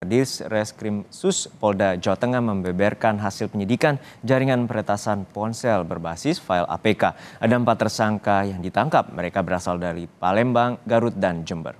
Ditreskrim Sus Polda Jawa Tengah membeberkan hasil penyidikan jaringan peretasan ponsel berbasis file APK. Ada 4 tersangka yang ditangkap. Mereka berasal dari Palembang, Garut, dan Jember.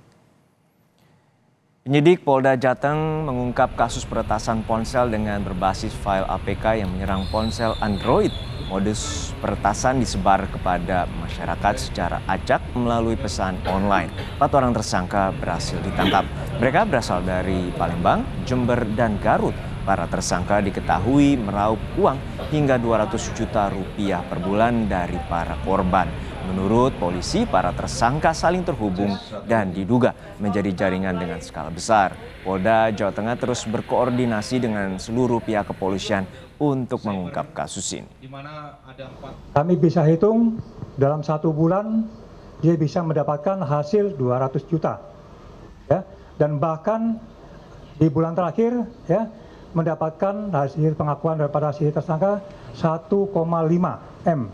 Penyidik Polda Jateng mengungkap kasus peretasan ponsel dengan berbasis file APK yang menyerang ponsel Android. Modus peretasan disebar kepada masyarakat secara acak melalui pesan online. 4 orang tersangka berhasil ditangkap. Mereka berasal dari Palembang, Jember, dan Garut. Para tersangka diketahui meraup uang hingga 200 juta rupiah per bulan dari para korban. Menurut polisi, para tersangka saling terhubung dan diduga menjadi jaringan dengan skala besar. Polda Jawa Tengah terus berkoordinasi dengan seluruh pihak kepolisian untuk mengungkap kasus ini. Kami bisa hitung dalam 1 bulan dia bisa mendapatkan hasil 200 juta. Ya, dan bahkan di bulan terakhir ya mendapatkan hasil pengakuan daripada si tersangka 1,5 M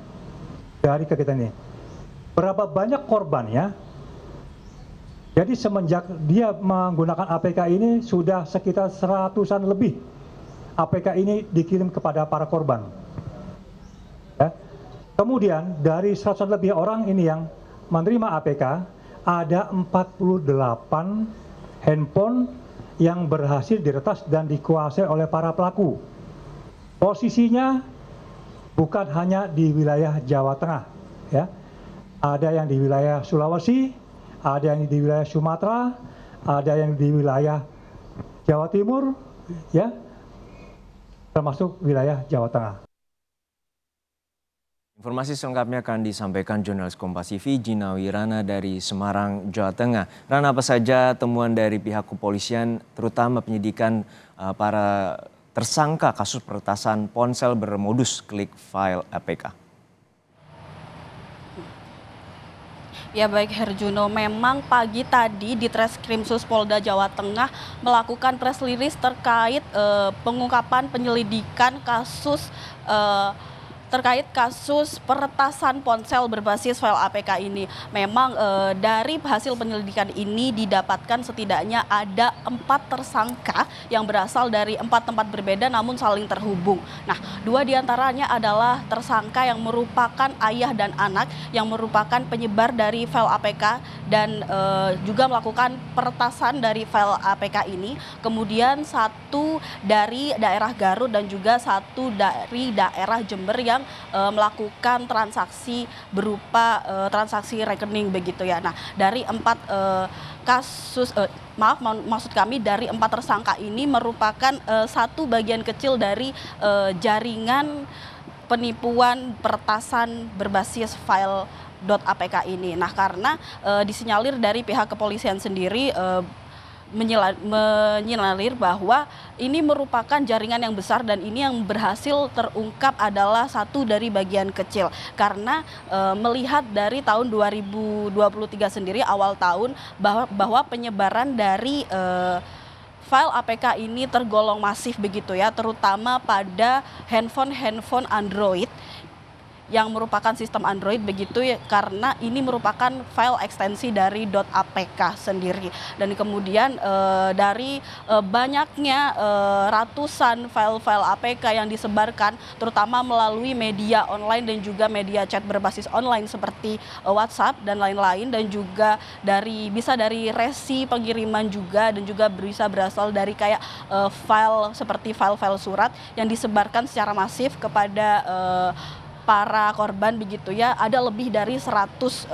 dari kegiatan ini. Berapa banyak korbannya? Jadi semenjak dia menggunakan APK ini sudah sekitar 100-an lebih APK ini dikirim kepada para korban. Ya. Kemudian dari 100-an lebih orang ini yang menerima APK, ada 48 handphone yang berhasil diretas dan dikuasai oleh para pelaku. Posisinya bukan hanya di wilayah Jawa Tengah, ya. Ada yang di wilayah Sulawesi, ada yang di wilayah Sumatera, ada yang di wilayah Jawa Timur, ya, termasuk wilayah Jawa Tengah. Informasi selengkapnya akan disampaikan jurnalis Kompas TV Gina Wirana dari Semarang, Jawa Tengah. Rana, apa saja temuan dari pihak kepolisian, terutama penyidikan para tersangka kasus peretasan ponsel bermodus klik file APK? Ya baik Herjuno, memang pagi tadi Ditreskrim Sus Polda Jawa Tengah melakukan press release terkait pengungkapan penyelidikan kasus peretasan ponsel berbasis file APK ini. Memang dari hasil penyelidikan ini didapatkan setidaknya ada 4 tersangka yang berasal dari 4 tempat berbeda namun saling terhubung. Nah, 2 diantaranya adalah tersangka yang merupakan ayah dan anak yang merupakan penyebar dari file APK dan juga melakukan peretasan dari file APK ini. Kemudian 1 dari daerah Garut dan juga 1 dari daerah Jember yang melakukan transaksi berupa transaksi rekening begitu ya. Nah, dari 4 kasus maksud kami dari 4 tersangka ini merupakan satu bagian kecil dari jaringan penipuan peretasan berbasis file .apk ini. Nah, karena disinyalir dari pihak kepolisian sendiri menyinalir bahwa ini merupakan jaringan yang besar dan ini yang berhasil terungkap adalah satu dari bagian kecil. Karena melihat dari tahun 2023 sendiri awal tahun bahwa penyebaran dari file APK ini tergolong masif begitu ya, terutama pada handphone Android yang merupakan sistem Android begitu ya, karena ini merupakan file ekstensi dari .apk sendiri. Dan kemudian dari banyaknya ratusan file-file APK yang disebarkan terutama melalui media online dan juga media chat berbasis online seperti WhatsApp dan lain-lain, dan juga bisa dari resi pengiriman juga, dan juga bisa berasal dari kayak file seperti file-file surat yang disebarkan secara masif kepada para korban begitu ya. Ada lebih dari 100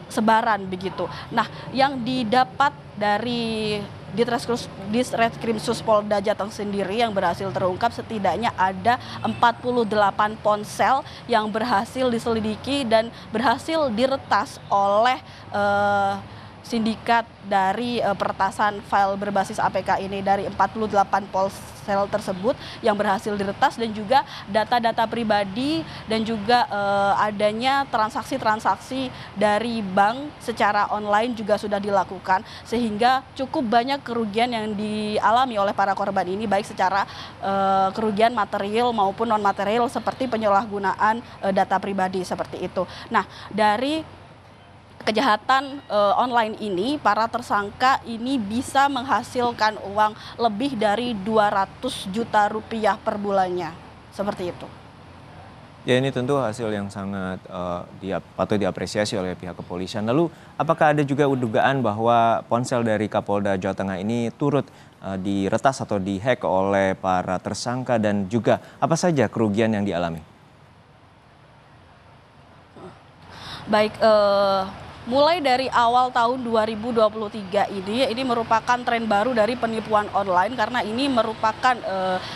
sebaran begitu. Nah, yang didapat dari Ditreskrim Sus Polda Jateng sendiri yang berhasil terungkap setidaknya ada 48 ponsel yang berhasil diselidiki dan berhasil diretas oleh sindikat dari peretasan file berbasis APK ini. Dari 48 ponsel tersebut yang berhasil diretas dan juga data-data pribadi dan juga adanya transaksi-transaksi dari bank secara online juga sudah dilakukan, sehingga cukup banyak kerugian yang dialami oleh para korban ini, baik secara kerugian material maupun non material seperti penyalahgunaan data pribadi seperti itu. Nah, dari kejahatan online ini, para tersangka ini bisa menghasilkan uang lebih dari 200 juta rupiah per bulannya. Seperti itu. Ya, ini tentu hasil yang sangat patut diapresiasi oleh pihak kepolisian. Lalu apakah ada juga dugaan bahwa ponsel dari Kapolda Jawa Tengah ini turut diretas atau dihack oleh para tersangka, dan juga apa saja kerugian yang dialami? Baik, mulai dari awal tahun 2023 ini merupakan tren baru dari penipuan online, karena ini merupakan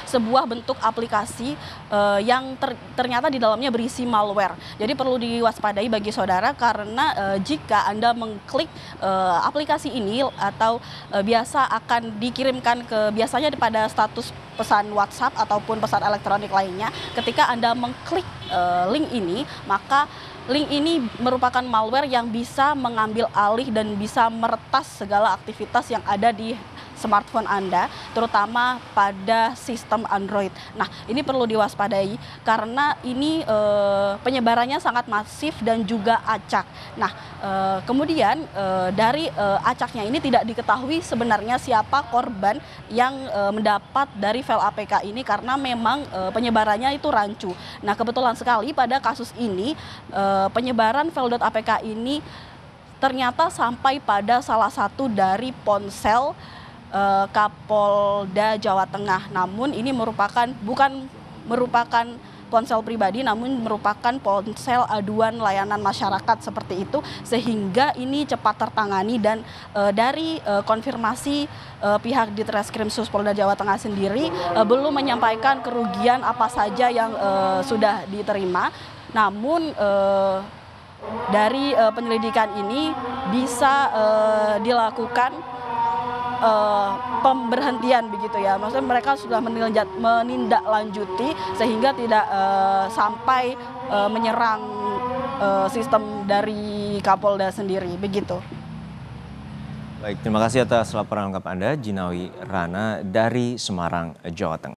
sebuah bentuk aplikasi yang ternyata di dalamnya berisi malware. Jadi perlu diwaspadai bagi saudara, karena jika Anda mengklik aplikasi ini atau biasa akan dikirimkan biasanya pada status pesan WhatsApp ataupun pesan elektronik lainnya, ketika Anda mengklik link ini, maka link ini merupakan malware yang bisa mengambil alih dan bisa meretas segala aktivitas yang ada di smartphone Anda, terutama pada sistem Android. Nah, ini perlu diwaspadai karena ini penyebarannya sangat masif dan juga acak. Nah, kemudian dari acaknya ini tidak diketahui sebenarnya siapa korban yang mendapat dari file APK ini, karena memang penyebarannya itu rancu. Nah, kebetulan sekali pada kasus ini penyebaran file.apk ini ternyata sampai pada salah satu dari ponsel Kapolda Jawa Tengah. Namun ini bukan merupakan ponsel pribadi, namun merupakan ponsel aduan layanan masyarakat seperti itu, sehingga ini cepat tertangani. Dan dari konfirmasi pihak Ditreskrim Polda Jawa Tengah sendiri belum menyampaikan kerugian apa saja yang sudah diterima. Namun dari penyelidikan ini bisa dilakukan pemberhentian begitu ya. Maksudnya mereka sudah menindaklanjuti sehingga tidak sampai menyerang sistem dari Kapolda sendiri begitu. Baik, terima kasih atas laporan lengkap Anda, Jinawi Rana dari Semarang, Jawa Tengah.